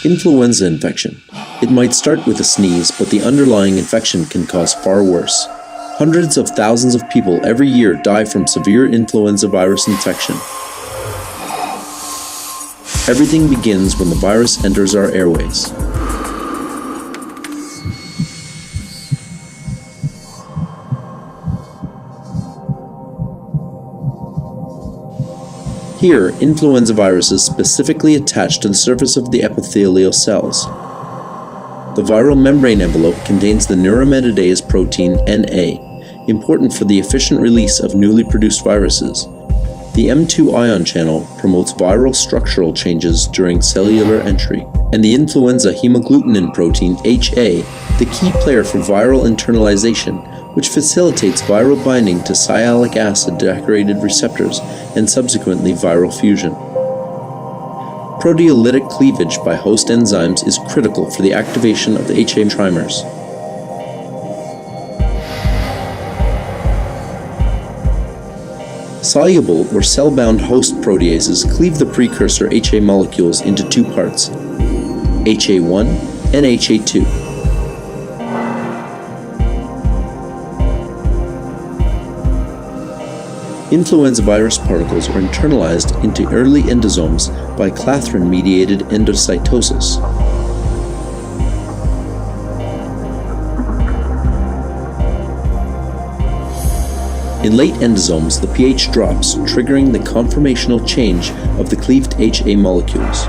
Influenza infection. It might start with a sneeze, but the underlying infection can cause far worse. Hundreds of thousands of people every year die from severe influenza virus infection. Everything begins when the virus enters our airways. Here, influenza viruses specifically attach to the surface of the epithelial cells. The viral membrane envelope contains the neuraminidase protein Na, important for the efficient release of newly produced viruses. The M2 ion channel promotes viral structural changes during cellular entry, and the influenza hemagglutinin protein HA, the key player for viral internalization, which facilitates viral binding to sialic acid-decorated receptors and subsequently viral fusion. Proteolytic cleavage by host enzymes is critical for the activation of the HA trimers. Soluble or cell-bound host proteases cleave the precursor HA molecules into two parts, HA1 and HA2. Influenza virus particles are internalized into early endosomes by clathrin-mediated endocytosis. In late endosomes, the pH drops, triggering the conformational change of the cleaved HA molecules.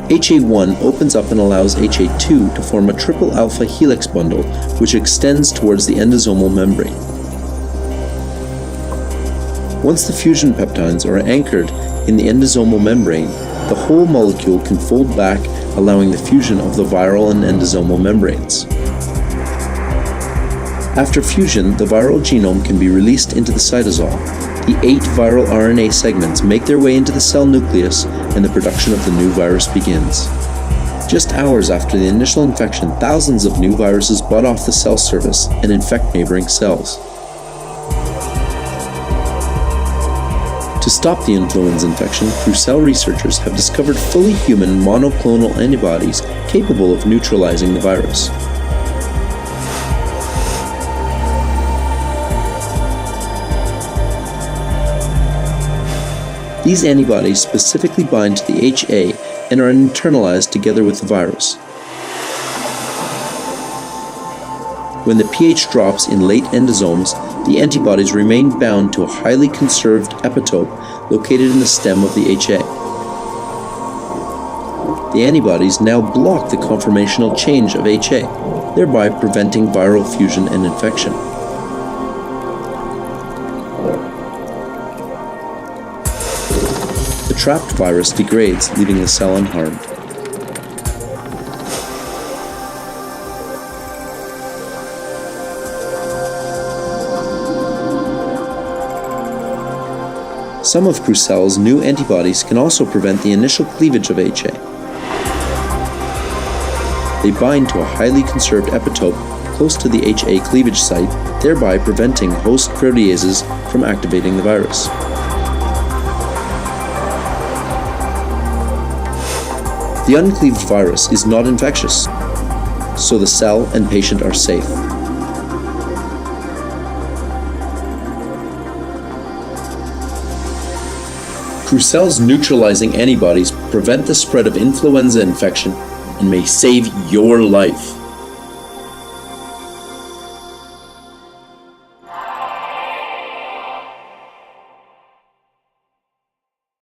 HA1 opens up and allows HA2 to form a triple alpha helix bundle, which extends towards the endosomal membrane. Once the fusion peptides are anchored in the endosomal membrane, the whole molecule can fold back, allowing the fusion of the viral and endosomal membranes. After fusion, the viral genome can be released into the cytosol. The 8 viral RNA segments make their way into the cell nucleus, and the production of the new virus begins. Just hours after the initial infection, thousands of new viruses bud off the cell surface and infect neighboring cells. To stop the influenza infection, Crucell researchers have discovered fully human monoclonal antibodies capable of neutralizing the virus. These antibodies specifically bind to the HA and are internalized together with the virus. When the pH drops in late endosomes, the antibodies remain bound to a highly conserved epitope located in the stem of the HA. The antibodies now block the conformational change of HA, thereby preventing viral fusion and infection. The trapped virus degrades, leaving the cell unharmed. Some of Crucell's new antibodies can also prevent the initial cleavage of HA. They bind to a highly conserved epitope close to the HA cleavage site, thereby preventing host proteases from activating the virus. The uncleaved virus is not infectious, so the cell and patient are safe. Crucell's neutralizing antibodies prevent the spread of influenza infection and may save your life.